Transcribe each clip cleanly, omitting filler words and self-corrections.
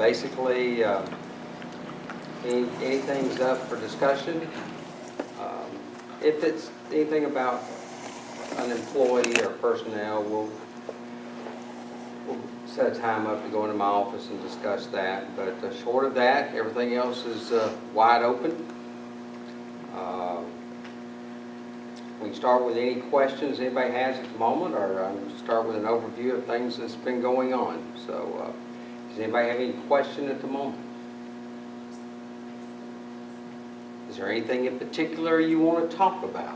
Basically, anything's up for discussion. If it's anything about an employee or personnel, we'll set a time up to go into my office and discuss that. But short of that, everything else is wide open. We can start with any questions anybody has at the moment, or start with an overview of things that's been going on. So, does anybody have any question at the moment? Is there anything in particular you want to talk about?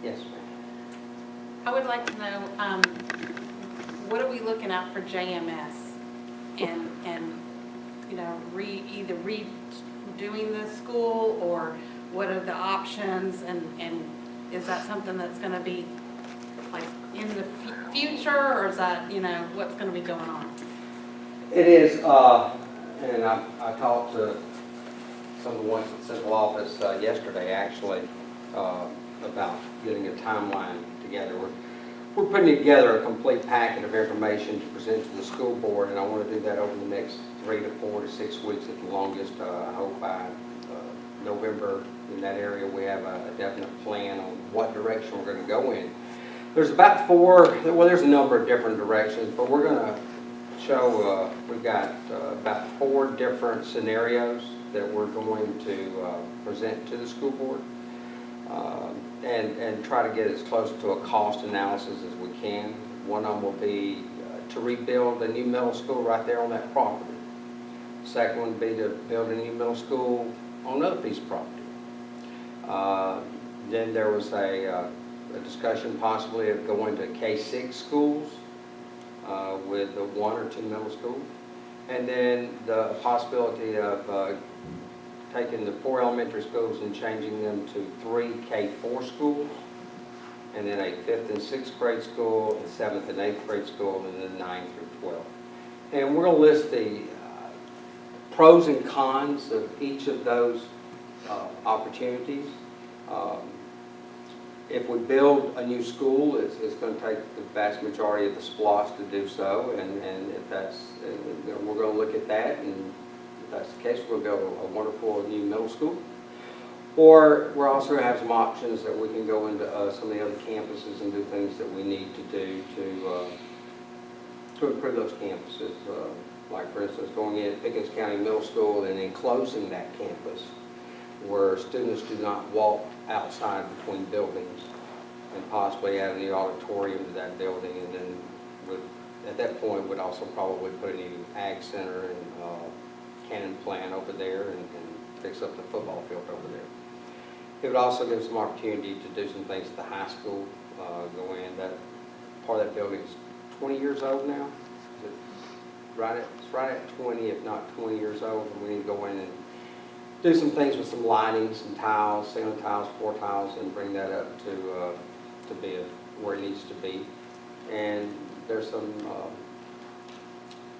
Yes, ma'am. I would like to know, what are we looking at for JMS? And you know, either redoing the school, or what are the options, and is that something that's going to be like in the future, or is that, you know, what's going to be going on? It is, and I talked to some of the ones at the central office yesterday, actually, about getting a timeline together. We're putting together a complete packet of information to present to the school board, and I want to do that over the next 3 to 4 to 6 weeks at the longest. I hope by November in that area we have a definite plan on what direction we're going to go in. There's about there's a number of different directions, but we're going to show, we've got about 4 different scenarios that we're going to present to the school board. And try to get as close to a cost analysis as we can. One of them will be to rebuild a new middle school right there on that property. Second one would be to build a new middle school on another piece of property. Then there was a discussion possibly of going to K-6 schools with 1 or 2 middle schools. And then the possibility of taking the 4 elementary schools and changing them to 3 K-4 schools, and then a 5th and 6th grade school, a 7th and 8th grade school, and then 9 through 12. And we're going to list the pros and cons of each of those opportunities. If we build a new school, it's going to take the vast majority of the SPLOST to do so, and if that's, we're going to look at that, and if that's the case, we'll go a wonderful new middle school. Or we're also going to have some options that we can go into some of the other campuses and do things that we need to do to improve those campuses. Like, for instance, going in at Pickens County Middle School and enclosing that campus where students do not walk outside between buildings, and possibly add a new auditorium to that building, and then at that point would also probably put a new ag center and cannon plant over there, and fix up the football field over there. It would also give some opportunity to do some things at the high school. Go in, that part of that building is 20 years old now. Is it right at, it's right at 20, if not 20 years old, and we need to go in and do some things with some lighting, some tiles, ceiling tiles, floor tiles, and bring that up to be where it needs to be. And there's some,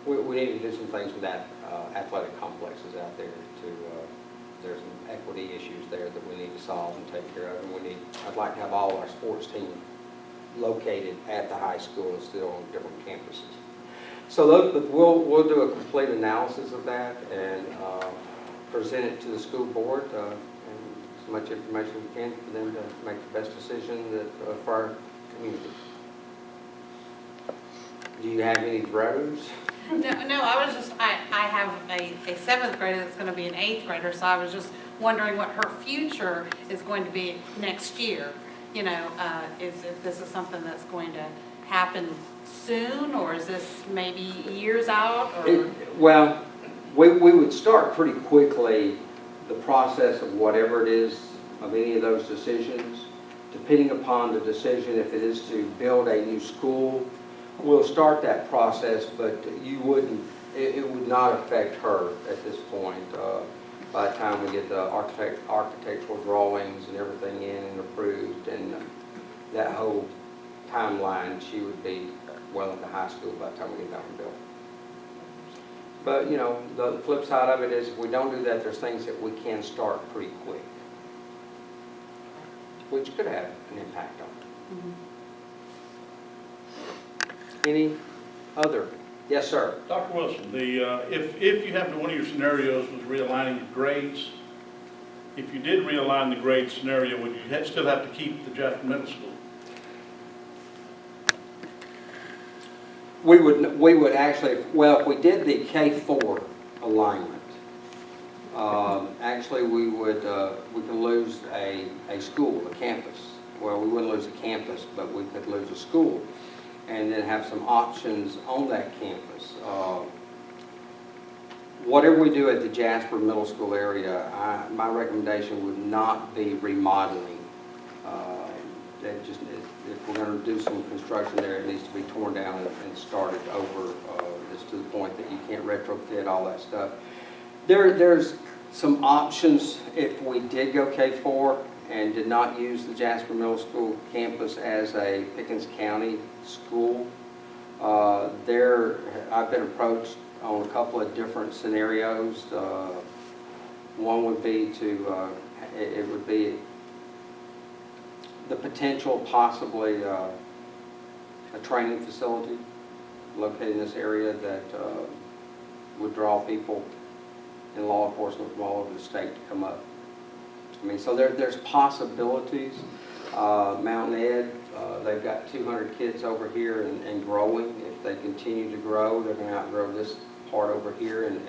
we need to do some things with that athletic complexes out there there's some equity issues there that we need to solve and take care of. And I'd like to have all our sports teams located at the high school instead of on different campuses. So we'll do a complete analysis of that and present it to the school board and as much information we can for them to make the best decision for our community. Do you have any drones? No, I was just, I have a 7th grader that's going to be an 8th grader, so I was just wondering what her future is going to be next year. You know, if this is something that's going to happen soon, or is this maybe years out? Or? Well, we would start pretty quickly the process of whatever it is of any of those decisions, depending upon the decision. If it is to build a new school, we'll start that process, but it would not affect her at this point. By the time we get the architectural drawings and everything in and approved, and that whole timeline, she would be well into high school by the time we get that one built. But, you know, the flip side of it is if we don't do that, there's things that we can start pretty quick, which could have an impact on it. Mm-hmm. Any Other? Yes, sir. Dr. Wilson, if you happen to, one of your scenarios was realigning the grades, if you did realign the grade scenario, would you still have to keep the Jasper Middle School? We would actually, well, if we did the K-4 alignment, actually we could lose a school, a campus. Well, we wouldn't lose a campus, but we could lose a school, and then have some options on that campus. Whatever we do at the Jasper Middle School area, my recommendation would not be remodeling. If we're going to do some construction there, it needs to be torn down and started over, just to the point that you can't retrofit all that stuff. There's some options if we did go K-4 and did not use the Jasper Middle School campus as a Pickens County school. I've been approached on a couple of different scenarios. One would be it would be the potential possibly a training facility located in this area that would draw people in law enforcement from all over the state to come up. I mean, so there's possibilities. Mountain Ed, they've got 200 kids over here and growing. If they continue to grow, they're going to outgrow this part over here. And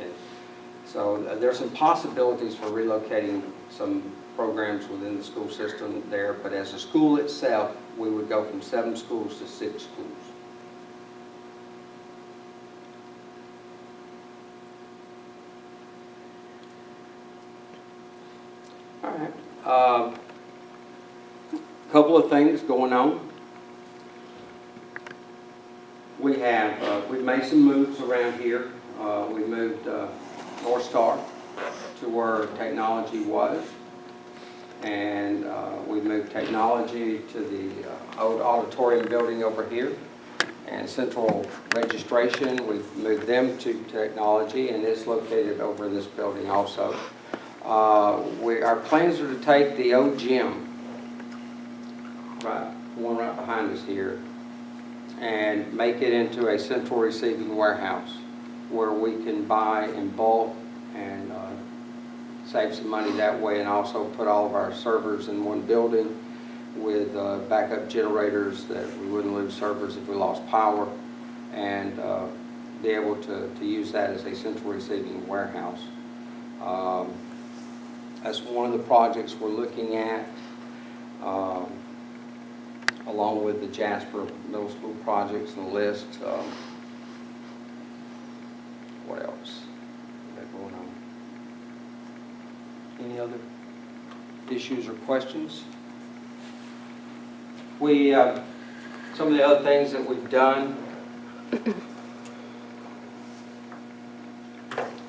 so there's some possibilities for relocating some programs within the school system there. But as a school itself, we would go from 7 schools to 6 schools. All right. Couple of things going on. We've made some moves around here. We moved North Star to where technology was, and we moved technology to the old auditorium building over here, and central registration, we've moved them to technology, and it's located over in this building also. Our plans are to take the old gym, one right behind us here, and make it into a central receiving warehouse where we can buy in bulk and save some money that way, and also put all of our servers in one building with backup generators that we wouldn't lose servers if we lost power, and be able to use that as a central receiving warehouse. That's one of the projects we're looking at, along with the Jasper Middle School projects and the list. What else we got going on? Any other issues or questions? Some of the other things that we've done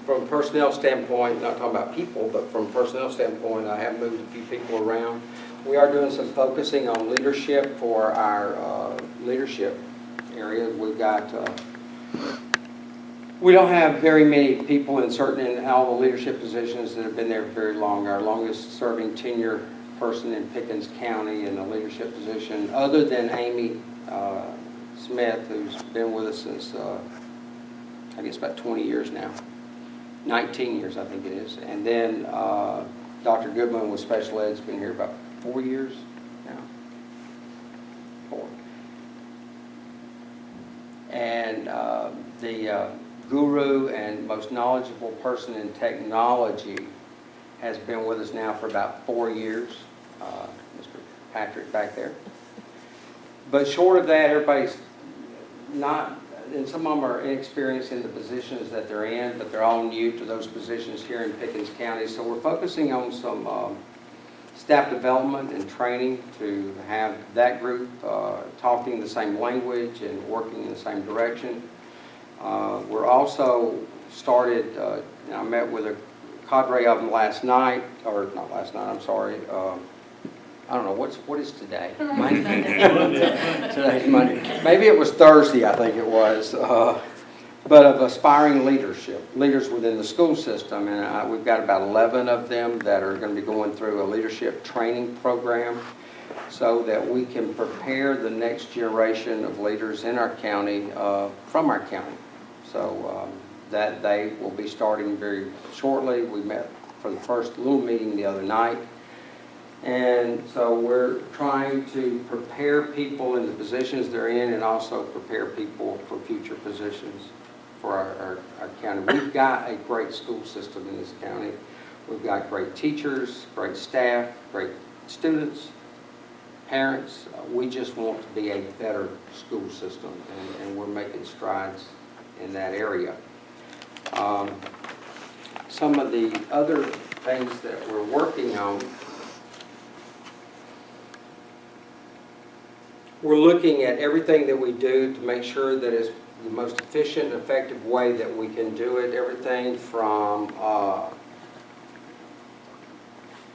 from a personnel standpoint, not talking about people, but from a personnel standpoint, I have moved a few people around. We are doing some focusing on leadership for our leadership area. We don't have very many people in all the leadership positions that have been there very long. Our longest serving tenure person in Pickens County in a leadership position, other than Amy Smith, who's been with us since, I guess, about 20 years now. 19 years, I think it is. And then Dr. Goodman with special ed has been here about 4 years now. 4. And the guru and most knowledgeable person in technology has been with us now for about 4 years, Mr. Patrick back there. But short of that, everybody's not, and some of them are inexperienced in the positions that they're in, but they're all new to those positions here in Pickens County. So we're focusing on some staff development and training to have that group talking the same language and working in the same direction. We're also started, I met with a cadre of them last night, or not last night, I'm sorry. I don't know, what is today? Monday. Today's Monday. Maybe it was Thursday, I think it was. But of aspiring leaders within the school system. And we've got about 11 of them that are going to be going through a leadership training program. so that we can prepare the next generation of leaders in our county from our county. So that day will be starting very shortly. We met for the first little meeting the other night. And so we're trying to prepare people in the positions they're in and also prepare people for future positions for our county. We've got a great school system in this county. We've got great teachers, great staff, great students, parents. We just want to be a better school system, and we're making strides in that area. Some of the other things that we're working on, we're looking at everything that we do to make sure that it's the most efficient and effective way that we can do it. Everything from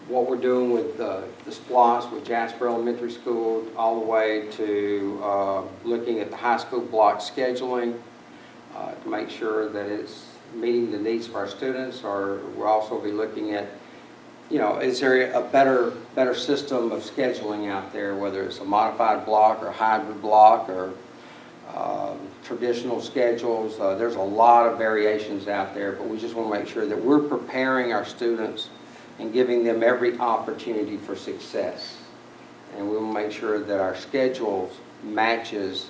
what we're doing with the SPLOS with Jasper Elementary School, all the way to looking at the high school block scheduling to make sure that it's meeting the needs of our students. Or we'll also be looking at, you know, is there a better system of scheduling out there, whether it's a modified block or hybrid block or traditional schedules. There's a lot of variations out there, but we just want to make sure that we're preparing our students and giving them every opportunity for success. And we will make sure that our schedules matches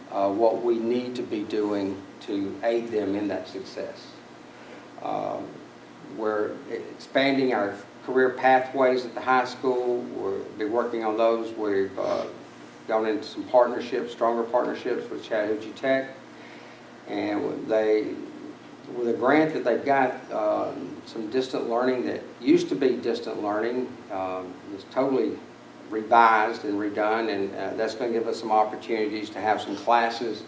what we need to be doing to aid them in that success. We're expanding our career pathways at the high school. We'll be working on those. We've gone into some partnerships, stronger partnerships with Chattahoochee Tech. And with a grant that they've got, some distant learning that used to be distant learning is totally revised and redone, and that's going to give us some opportunities to have some classes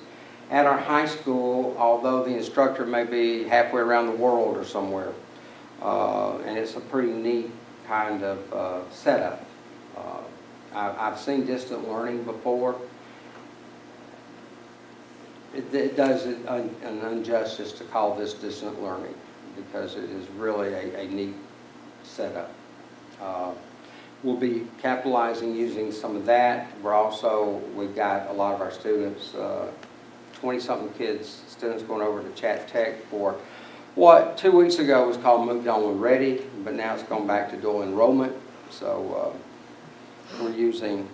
at our high school, although the instructor may be halfway around the world or somewhere. And it's a pretty neat kind of setup. I've seen distant learning before. It does it an injustice to call this distant learning, because it is really a neat setup. We'll be capitalizing using some of that. We've got a lot of our students, 20-something students going over to Chat Tech for what 2 weeks ago was called Moved On When Ready, but now it's gone back to dual enrollment. So we're using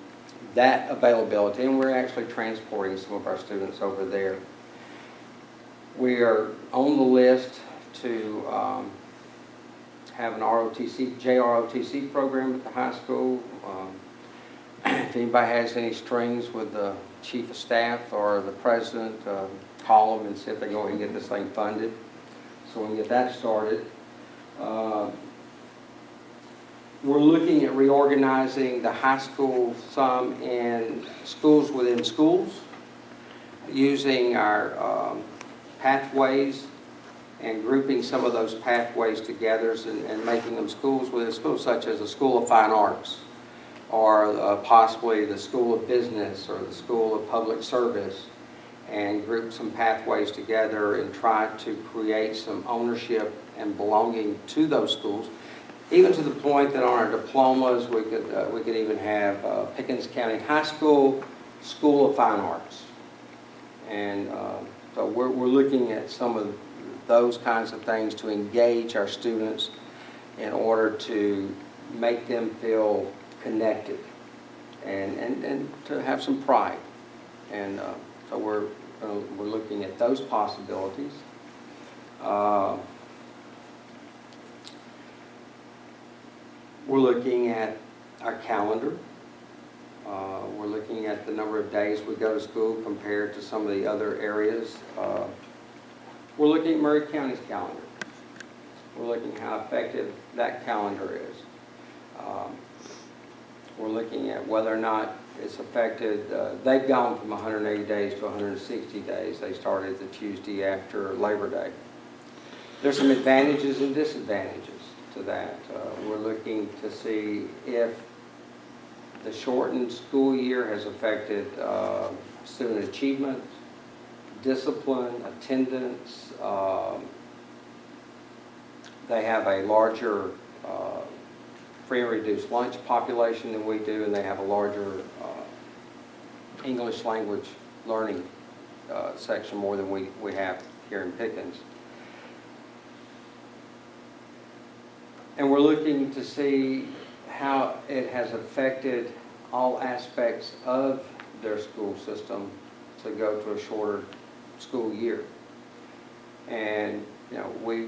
that availability, and we're actually transporting some of our students over there. We are on the list to have an JROTC program at the high school. If anybody has any strings with the chief of staff or the president, call them and see if they go ahead and get this thing funded, so we can get that started. We're looking at reorganizing the high school some in schools within schools, using our pathways and grouping some of those pathways together and making them schools within schools, such as the School of Fine Arts, or possibly the School of Business or the School of Public Service, and group some pathways together and try to create some ownership and belonging to those schools. Even to the point that on our diplomas, we could even have Pickens County High School, School of Fine Arts. And so we're looking at some of those kinds of things to engage our students in order to make them feel connected and to have some pride. And so we're looking at those possibilities. We're looking at our calendar. We're looking at the number of days we go to school compared to some of the other areas. We're looking at Murray County's calendar. We're looking at how effective that calendar is. We're looking at whether or not it's affected. They've gone from 180 days to 160 days. They started the Tuesday after Labor Day. There's some advantages and disadvantages to that. We're looking to see if the shortened school year has affected student achievement, discipline, attendance. They have a larger free and reduced lunch population than we do, and they have a larger English language learning section more than we have here in Pickens. And we're looking to see how it has affected all aspects of their school system to go to a shorter school year. And, you know, we're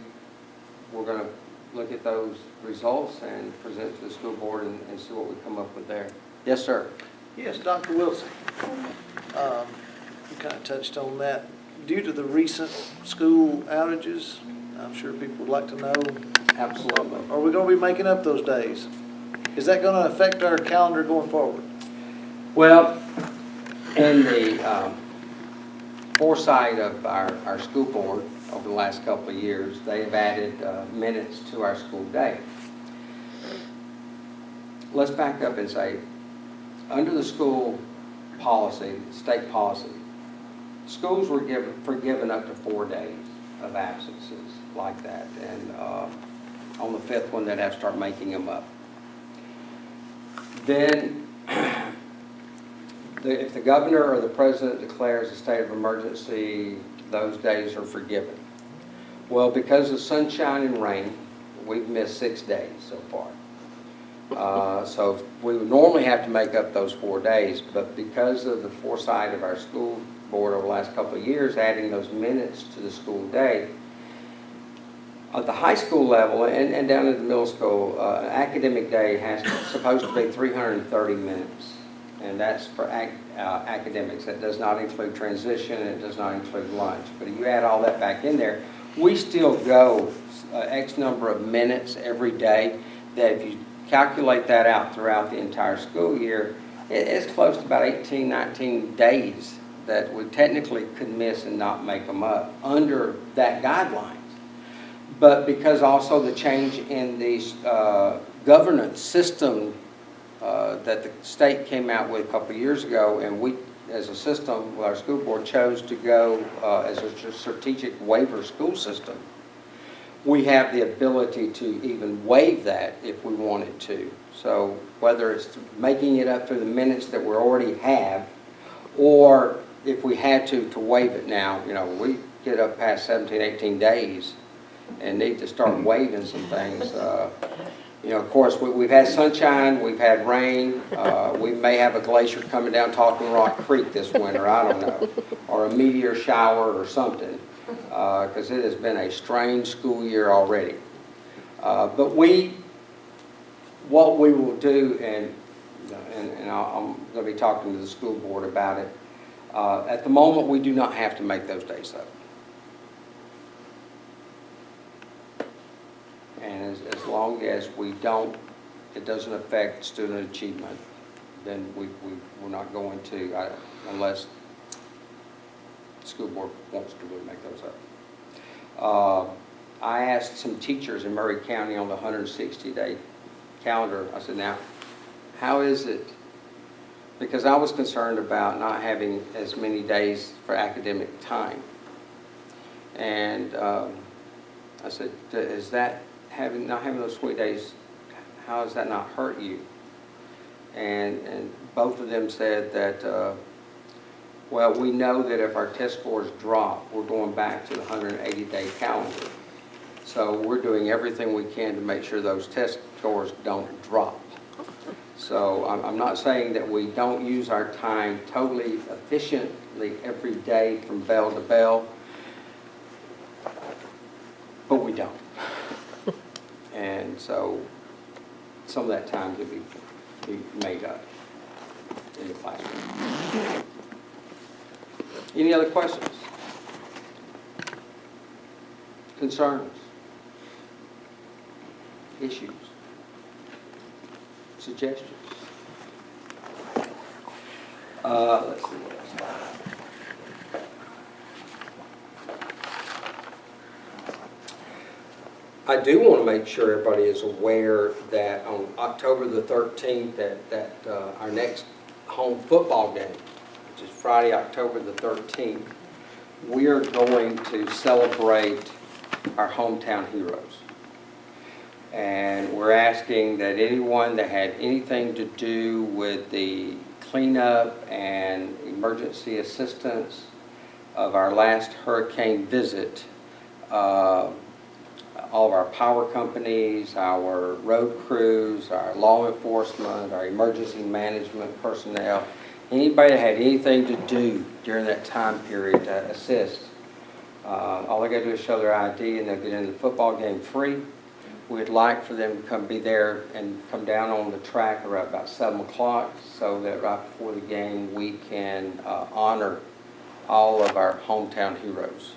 going to look at those results and present to the school board and see what we come up with there. Yes, sir. Yes, Dr. Wilson. You kind of touched on that. Due to the recent school outages, I'm sure people would like to know, Absolutely. are we going to be making up those days? Is that going to affect our calendar going forward? Well, in the foresight of our school board over the last couple of years, they have added minutes to our school day. Let's back up and say, under the school policy, state policy, schools were forgiven up to 4 days of absences like that, and on the 5th one, they'd have to start making them up. Then, if the governor or the president declares a state of emergency, those days are forgiven. Well, because of sunshine and rain, we've missed 6 days so far. So we would normally have to make up those 4 days, but because of the foresight of our school board over the last couple of years, adding those minutes to the school day, at the high school level and down at the middle school, academic day supposed to be 330 minutes, and that's for academics. That does not include transition, and it does not include lunch. But if you add all that back in there, we still go X number of minutes every day. That if you calculate that out throughout the entire school year, it's close to about 18, 19 days that we technically could miss and not make them up under that guidelines. But because also the change in the governance system that the state came out with a couple of years ago, and we, as a system, our school board chose to go as a strategic waiver school system, we have the ability to even waive that if we wanted to. So whether it's making it up through the minutes that we already have, or if we had to waive it now, you know, we get up past 17, 18 days and need to start waiving some things. You know, of course, we've had sunshine, we've had rain, we may have a glacier coming down Talking Rock Creek this winter, I don't know, or a meteor shower or something, because it has been a strange school year already. But what we will do, and I'm going to be talking to the school board about it, at the moment we do not have to make those days up. And as long as it doesn't affect student achievement, then we're not going to, unless the school board wants to really make those up. I asked some teachers in Murray County on the 160-day calendar, I said, now, how is it? Because I was concerned about not having as many days for academic time. And I said, is that, not having those sweet days, how does that not hurt you? And both of them said that, well, we know that if our test scores drop, we're going back to the 180-day calendar. So we're doing everything we can to make sure those test scores don't drop. So I'm not saying that we don't use our time totally efficiently every day from bell to bell, but we don't. And so some of that time could be made up in the classroom. Any other questions? Concerns? Issues? Suggestions? Let's see what else. I do want to make sure everybody is aware that on October the 13th, that our next home football game, which is Friday, October the 13th, we are going to celebrate our hometown heroes. And we're asking that anyone that had anything to do with the cleanup and emergency assistance of our last hurricane visit, all of our power companies, our road crews, our law enforcement, our emergency management personnel, anybody that had anything to do during that time period to assist, all they got to do is show their ID and they'll get into the football game free. We'd like for them to come be there and come down on the track around about 7 o'clock so that right before the game we can honor all of our hometown heroes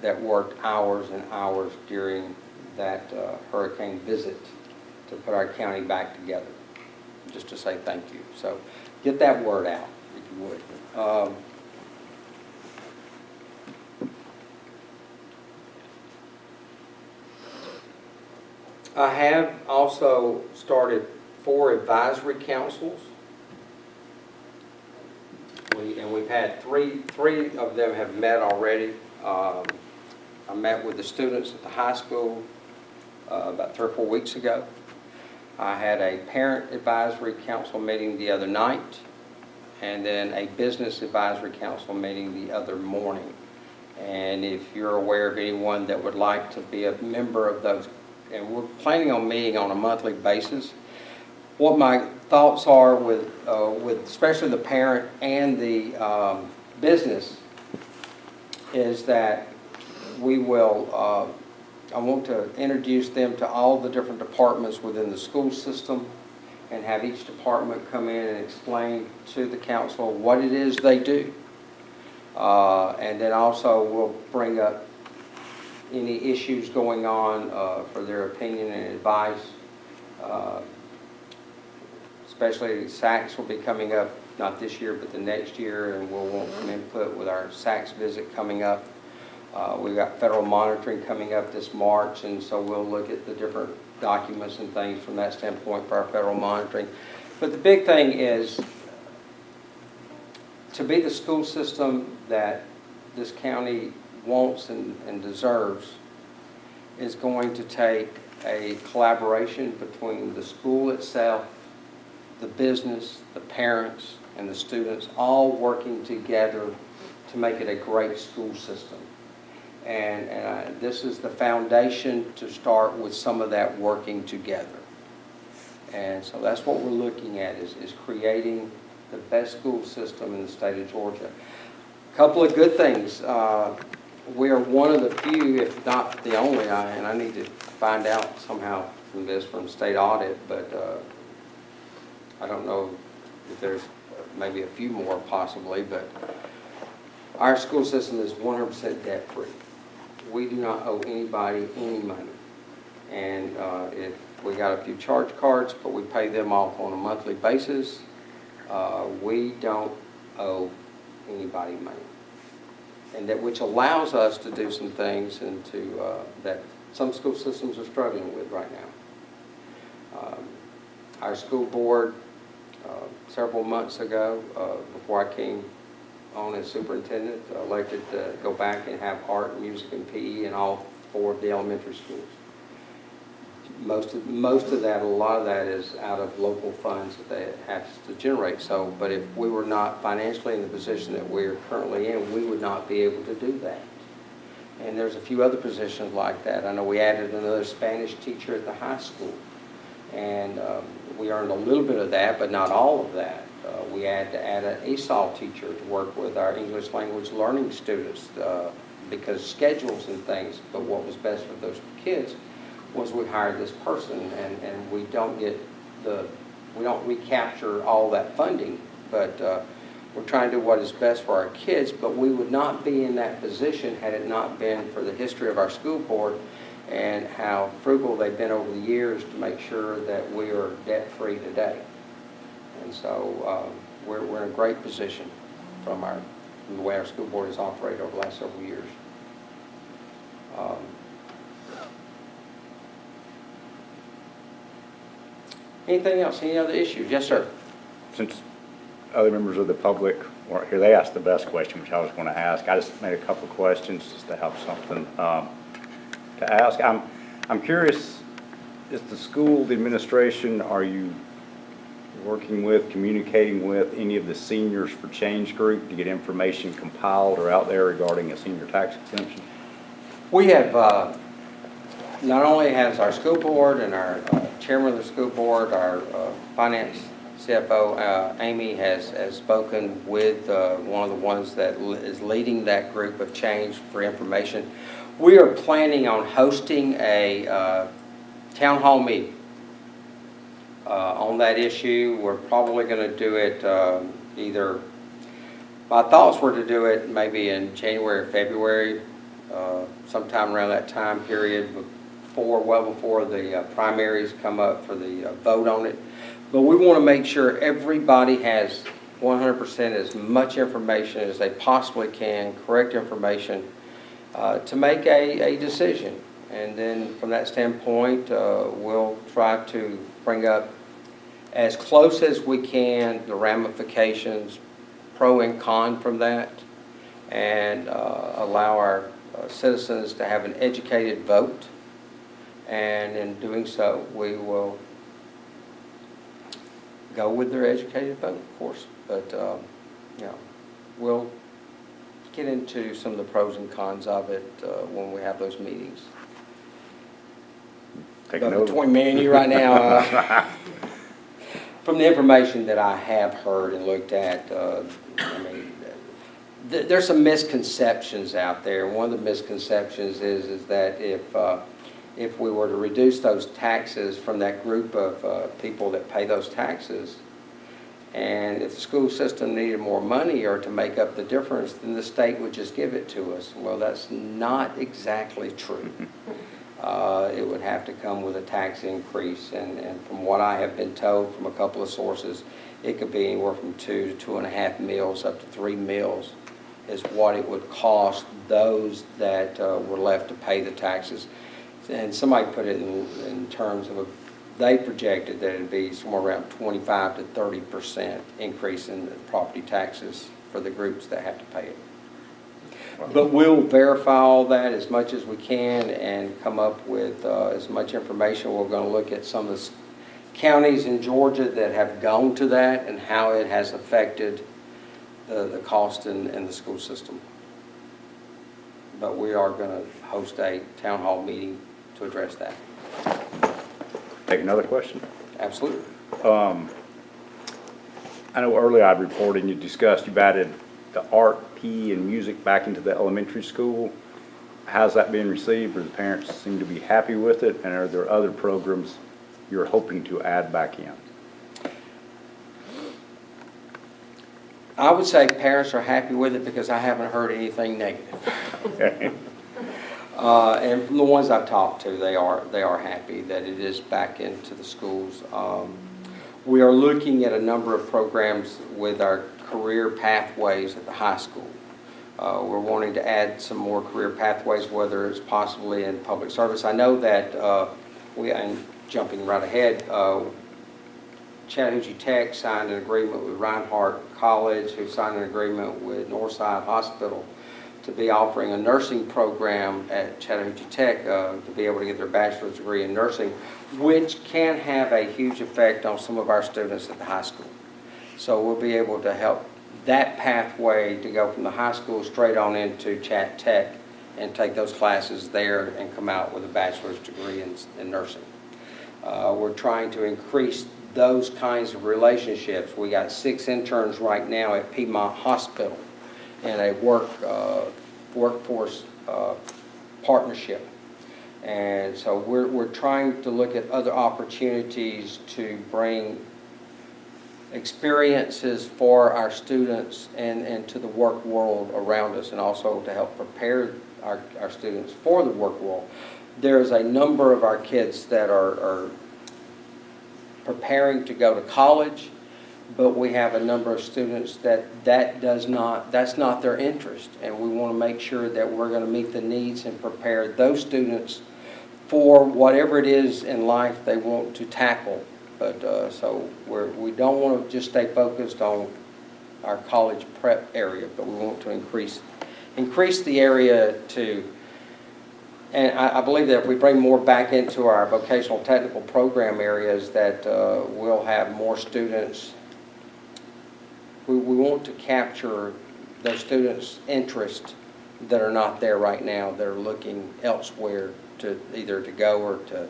that worked hours and hours during that hurricane visit to put our county back together, just to say thank you. So get that word out, if you would. I have also started 4 advisory councils. We've had three of them have met already. I met with the students at the high school about 3 or 4 weeks ago. I had a parent advisory council meeting the other night, and then a business advisory council meeting the other morning. And if you're aware of anyone that would like to be a member of those, and we're planning on meeting on a monthly basis, what my thoughts are with especially the parent and the business is that we will, I want to introduce them to all the different departments within the school system and have each department come in and explain to the council what it is they do. And then also we'll bring up any issues going on for their opinion and advice. Especially SACS will be coming up, not this year, but the next year, and we'll want some input with our SACS visit coming up. We've got federal monitoring coming up this March, and so we'll look at the different documents and things from that standpoint for our federal monitoring. But the big thing is to be the school system that this county wants and deserves is going to take a collaboration between the school itself, the business, the parents, and the students all working together to make it a great school system. And this is the foundation to start with some of that working together. And so that's what we're looking at is creating the best school system in the state of Georgia. A couple of good things. We are one of the few, if not the only, and I need to find out somehow from this from state audit, but I don't know if there's maybe a few more possibly, but our school system is 100% debt-free. We do not owe anybody any money. And if we got a few charge cards, but we pay them off on a monthly basis, we don't owe anybody money. And that which allows us to do some things and to that some school systems are struggling with right now. Our school board, several months ago, before I came on as superintendent, elected to go back and have art, music, and PE in all 4 of the elementary schools. Most of that, a lot of that is out of local funds that they have to generate. So, but if we were not financially in the position that we're currently in, we would not be able to do that. And there's a few other positions like that. I know we added another Spanish teacher at the high school, and we earned a little bit of that, but not all of that. We had to add an ESOL teacher to work with our English language learning students because schedules and things, but what was best for those kids was we hired this person, and we don't recapture all that funding, but we're trying to do what is best for our kids, but we would not be in that position had it not been for the history of our school board and how frugal they've been over the years to make sure that we are debt-free today. And so we're in a great position from the way our school board has operated over the last several years. Anything else? Any other issues? Yes, sir. Since other members of the public weren't here, they asked the best question, which I was going to ask. I just made a couple of questions just to have something to ask. I'm curious Is the school administration, are you working with, communicating with any of the Seniors for Change group to get information compiled or out there regarding a senior tax exemption? We have, not only has our school board and our chairman of the school board, our finance CFO, Amy, has spoken with one of the ones that is leading that group of change for information. We are planning on hosting a town hall meeting on that issue. We're probably going to do it either, my thoughts were to do it maybe in January or February, sometime around that time period, well before the primaries come up for the vote on it. But we want to make sure everybody has 100% as much information as they possibly can, correct information, to make a decision. And then from that standpoint, we'll try to bring up as close as we can the ramifications, pro and con from that, and allow our citizens to have an educated vote. And in doing so, we will go with their educated vote, of course. But, you know, we'll get into some of the pros and cons of it when we have those meetings. Take But note. between me and you right now, from the information that I have heard and looked at, I mean, there's some misconceptions out there. One of the misconceptions is that if we were to reduce those taxes from that group of people that pay those taxes, and if the school system needed more money or to make up the difference, then the state would just give it to us. Well, that's not exactly true. It would have to come with a tax increase, and from what I have been told from a couple of sources, it could be anywhere from 2 to 2.5 meals up to 3 meals is what it would cost those that were left to pay the taxes. And somebody put it in terms of they projected that it would be somewhere around 25 to 30% increase in the property taxes for the groups that have to pay it. But we'll verify all that as much as we can and come up with as much information. We're going to look at some of the counties in Georgia that have gone to that and how it has affected the cost in the school system. But we are going to host a town hall meeting to address that. Take another question. Absolutely. I know earlier I reported and you discussed you've added the art, PE, and music back into the elementary school. How's that being received? Or the parents seem to be happy with it? And are there other programs you're hoping to add back in? I would say parents are happy with it because I haven't heard anything negative. Okay. And from the ones I've talked to, they are happy that it is back into the schools. We are looking at a number of programs with our career pathways at the high school. We're wanting to add some more career pathways, whether it's possibly in public service. I know that I'm jumping right ahead. Chattahoochee Tech signed an agreement with Reinhardt College, who signed an agreement with Northside Hospital to be offering a nursing program at Chattahoochee Tech to be able to get their bachelor's degree in nursing, which can have a huge effect on some of our students at the high school. So we'll be able to help that pathway to go from the high school straight on into Chat Tech and take those classes there and come out with a bachelor's degree in nursing. We're trying to increase those kinds of relationships. We got 6 interns right now at Piedmont Hospital in a workforce partnership. And so we're trying to look at other opportunities to bring experiences for our students and to the work world around us, and also to help prepare our students for the work world. There's a number of our kids that are preparing to go to college, but we have a number of students that's not their interest, and we want to make sure that we're going to meet the needs and prepare those students for whatever it is in life they want to tackle. But so we don't want to just stay focused on our college prep area, but we want to increase the area to And I believe that if we bring more back into our vocational technical program areas, that we'll have more students. We want to capture those students' interest that are not there right now. They're looking elsewhere to either to go or to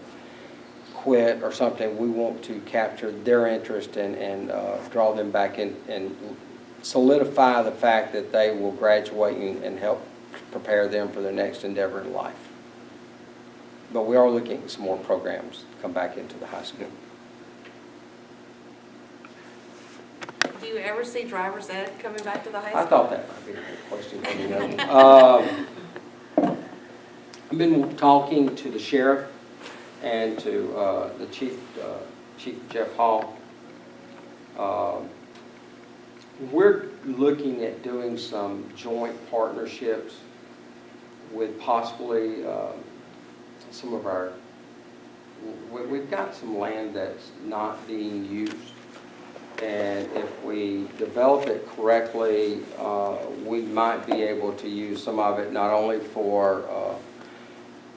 quit or something. We want to capture their interest and draw them back in and solidify the fact that they will graduate and help prepare them for their next endeavor in life. But we are looking at some more programs to come back into the high school. Do you ever see driver's ed coming back to the high I school? thought that might be a good question coming up. I've been talking to the sheriff and to the Chief Jeff Hall. We're looking at doing some joint partnerships with possibly some of our, we've got some land that's not being used. And if we develop it correctly, we might be able to use some of it not only for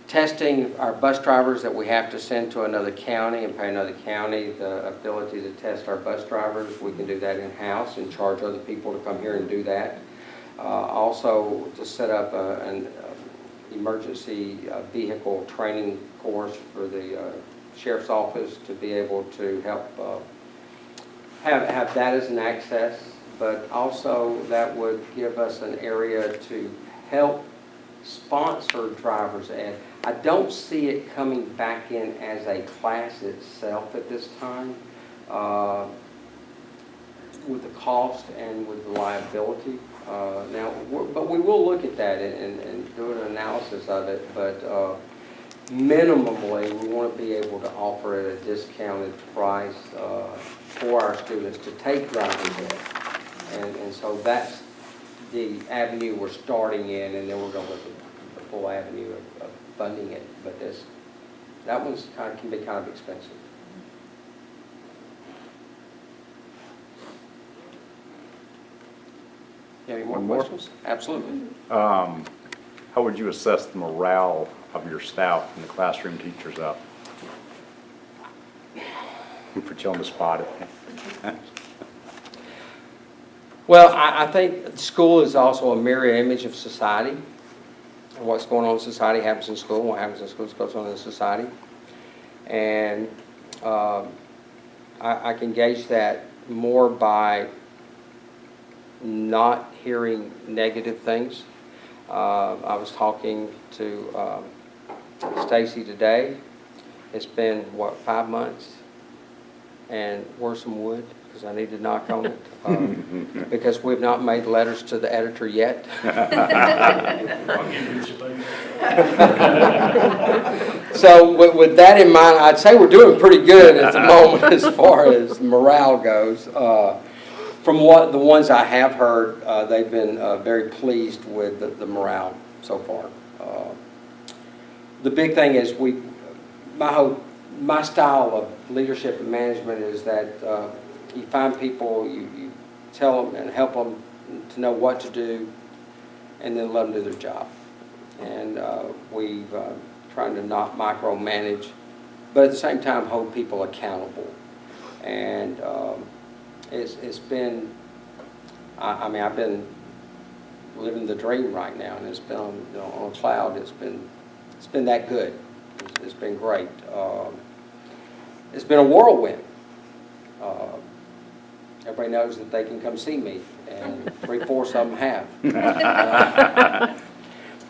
testing our bus drivers that we have to send to another county and pay another county the ability to test our bus drivers. We can do that in-house and charge other people to come here and do that. Also to set up an emergency vehicle training course for the sheriff's office to be able to help have that as an access, but also that would give us an area to help sponsor driver's ed. I don't see it coming back in as a class itself at this time with the cost and with the liability. But we will look at that and do an analysis of it, but minimally we want to be able to offer it at a discounted price for our students to take driver's ed. And so that's the avenue we're starting in, and then we're going to look at the full avenue of funding it. But that one's can be kind of expensive. You have any more One more? questions? Absolutely. How would you assess the morale of your staff and the classroom teachers up? You put you on the spot. Well, I think school is also a mirror image of society. What's going on in society happens in school. What happens in school goes on in society. And I can gauge that more by not hearing negative things. I was talking to Stacy today. It's been, 5 months? And where's some wood? Because I need to knock on it. Because we've not made letters to the editor yet. I'll give you some. So with that in mind, I'd say we're doing pretty good at the moment as far as morale goes. From the ones I have heard, they've been very pleased with the morale so far. The big thing is my style of leadership and management is that you find people, you tell them and help them to know what to do, and then let them do their job. And we've trying to not micromanage, but at the same time hold people accountable. And it's been, I've been living the dream right now, and it's been on a cloud. It's been that good. It's been great. It's been a whirlwind. Everybody knows that they can come see me, and 3/4 of them have,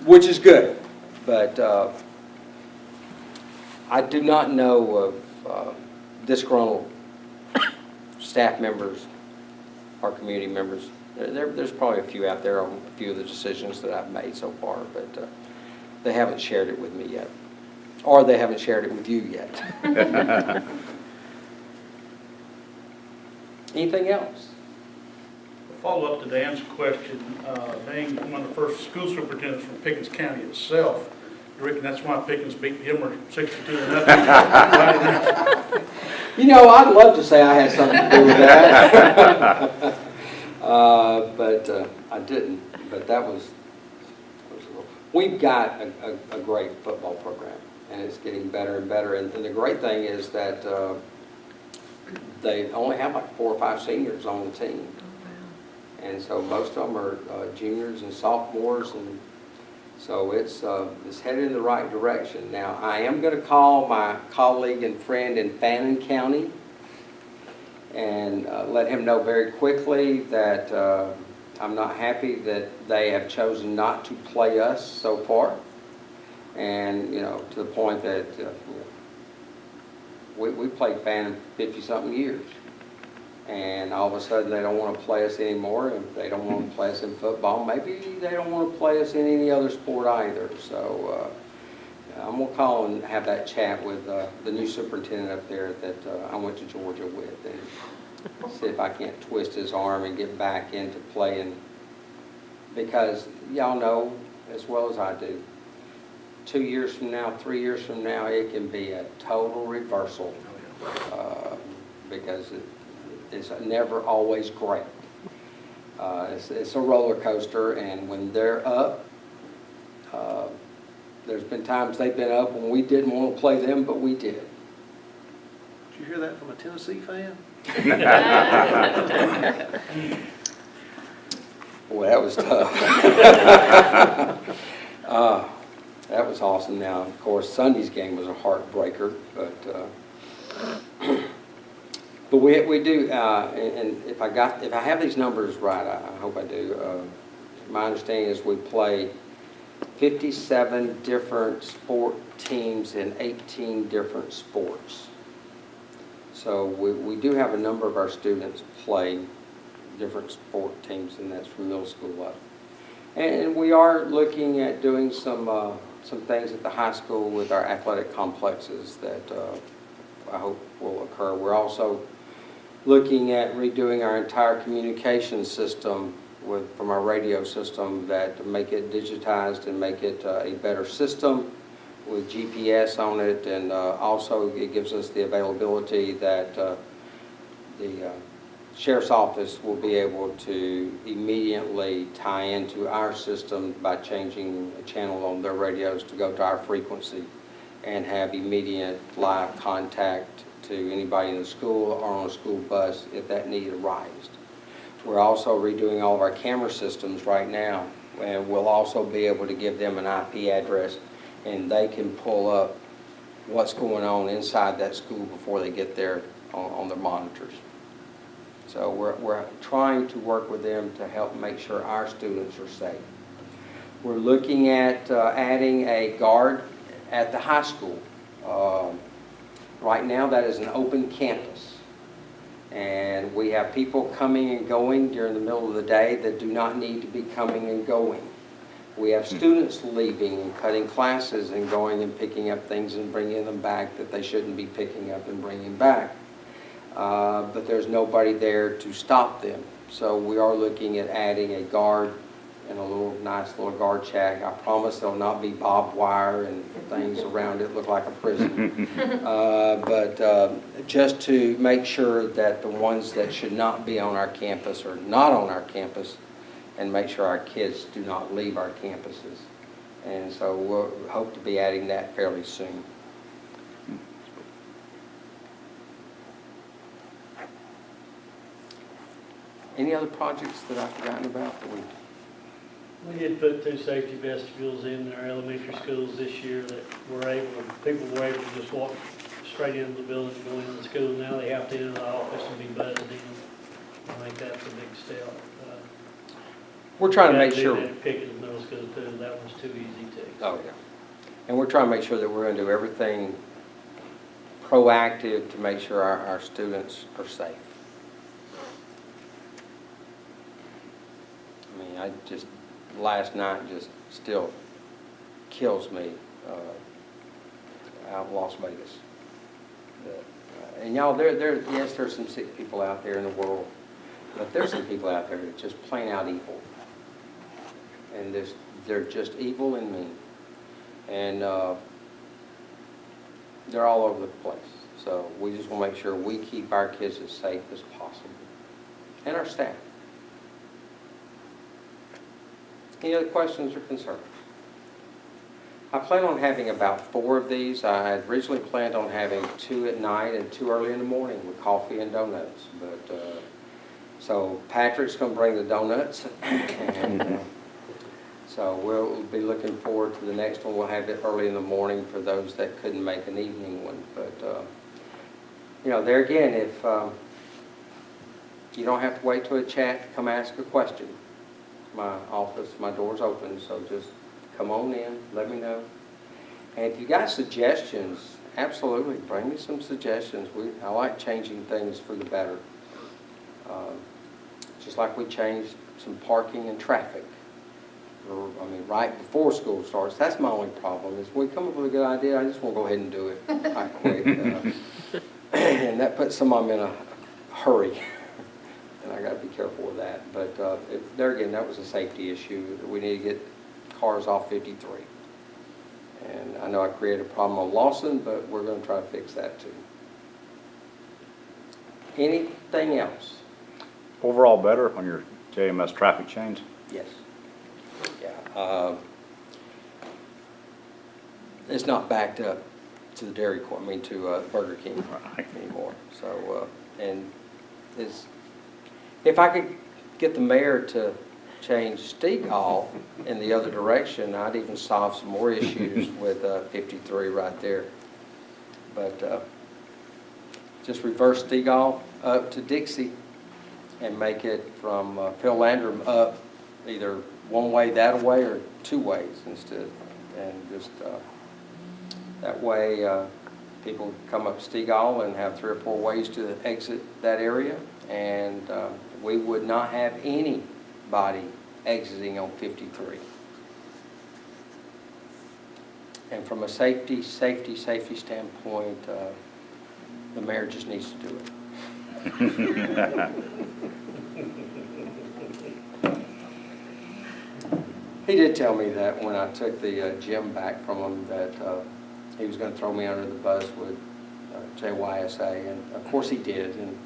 which is good. But I do not know of disgruntled staff members or community members. There's probably a few out there on a few of the decisions that I've made so far, but they haven't shared it with me yet, or they haven't shared it with you yet. Anything else? A follow-up to Dan's question, being one of the first school superintendents from Pickens County itself, you reckon that's why Pickens beat Gilmer 62-0? I'd love to say I had something to do with that. But I didn't. But that was we've got a great football program, and it's getting better and better. And the great thing is that they only have like 4 or 5 seniors on the team. And so most of them are juniors and sophomores, and so it's headed in the right direction. Now, I am going to call my colleague and friend in Fannin County and let him know very quickly that I'm not happy that they have chosen not to play us so far. And, you know, to the point that we played Fannin 50-something years. And all of a sudden, they don't want to play us anymore. And if they don't want to play us in football, maybe they don't want to play us in any other sport either. So I'm going to call and have that chat with the new superintendent up there that I went to Georgia with, and see if I can't twist his arm and get back into playing. Because y'all know as well as I do, 2 years from now, 3 years from now, it can be a total reversal because it's never always great. It's a roller coaster, and when they're up, there's been times they've been up when we didn't want to play them, but we did. Did you hear that from a Tennessee fan? Boy, that was tough. That was awesome. Now, of course, Sunday's game was a heartbreaker, but we do. And if I have these numbers right, I hope I do. My understanding is we play 57 different sport teams in 18 different sports. So we do have a number of our students play different sport teams, and that's from middle school up. And we are looking at doing some things at the high school with our athletic complexes that I hope will occur. We're also looking at redoing our entire communication system from our radio system, that to make it digitized and make it a better system with GPS on it, and also it gives us the availability that the Sheriff's Office will be able to immediately tie into our system by changing a channel on their radios to go to our frequency and have immediate live contact to anybody in the school or on a school bus if that need arises. We're also redoing all of our camera systems right now, and we'll also be able to give them an IP address, and they can pull up what's going on inside that school before they get there on their monitors. So we're trying to work with them to help make sure our students are safe. We're looking at adding a guard at the high school. Right now that is an open campus, and we have people coming and going during the middle of the day that do not need to be coming and going. We have students leaving and cutting classes and going and picking up things and bringing them back that they shouldn't be picking up and bringing back. But there's nobody there to stop them. So we are looking at adding a guard and a nice little guard shack. I promise there'll not be barbed wire and things around it look like a prison. But just to make sure that the ones that should not be on our campus are not on our campus, and make sure our kids do not leave our campuses. And so we'll hope to be adding that fairly soon. Any other projects that I've forgotten about that We did put 2 safety vestibules in our elementary schools this year that people were able to just walk straight into the building and go into the school. Now they have to enter the office and be butted in. I think that's a big step. we're trying to make We sure. got to do that at Pickett Middle School too. That one's too easy too. Oh, yeah. And we're trying to make sure that we're going to do everything proactive to make sure our students are safe. I mean, last night just still kills me out in Las Vegas. And y'all, yes, there's some sick people out there in the world, but there's some people out there that are just plain out evil. And they're just evil and mean. And they're all over the place. So we just want to make sure we keep our kids as safe as possible. And our staff. Any other questions or concerns? I plan on having about 4 of these. I had originally planned on having 2 at night and 2 early in the morning with coffee and donuts. But, so Patrick's gonna bring the donuts. And, so we'll be looking forward to the next one. We'll have it early in the morning for those that couldn't make an evening one. But, you know, there again, if you don't have to wait till a chat to come ask a question. My office, my door's open, so just come on in, let me know. And if you got suggestions, absolutely, bring me some suggestions. I like changing things for the better. Just like we changed some parking and traffic. I mean, right before school starts. That's my only problem, is when we come up with a good idea, I just want to go ahead and do it right quick. And that puts some of them in a hurry. And I got to be careful with that. But there again, that was a safety issue. We need to get cars off 53. And I know I created a problem on Lawson, but we're going to try to fix that too. Anything else? Overall better on your JMS traffic change? Yes. Yeah. It's not backed up to the Dairy Queen, to Burger King anymore. So, and if I could get the mayor to change Stegall in the other direction, I'd even solve some more issues with 53 right there. But just reverse Stegall up to Dixie and make it from Phil Landrum up either one way that way or 2 ways instead. And just that way people come up Stegall and have 3 or 4 ways to exit that area. And we would not have anybody exiting on 53. And from a safety standpoint, the mayor just needs to do it. He did tell me that when I took the gym back from him that he was going to throw me under the bus with JYSA, and of course he did. And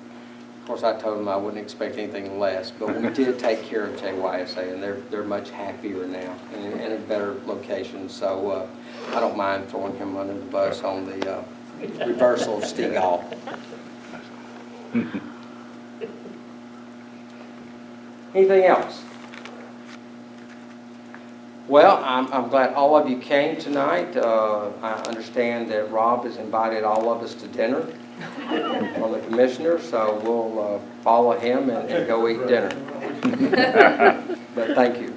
of course I told him I wouldn't expect anything less, but we did take care of JYSA, and they're much happier now and in a better location. So I don't mind throwing him under the bus on the reversal of Stegall. Anything else? Well, I'm glad all of you came tonight. I understand that Rob has invited all of us to dinner from the commissioner, so we'll follow him and go eat dinner. But thank you.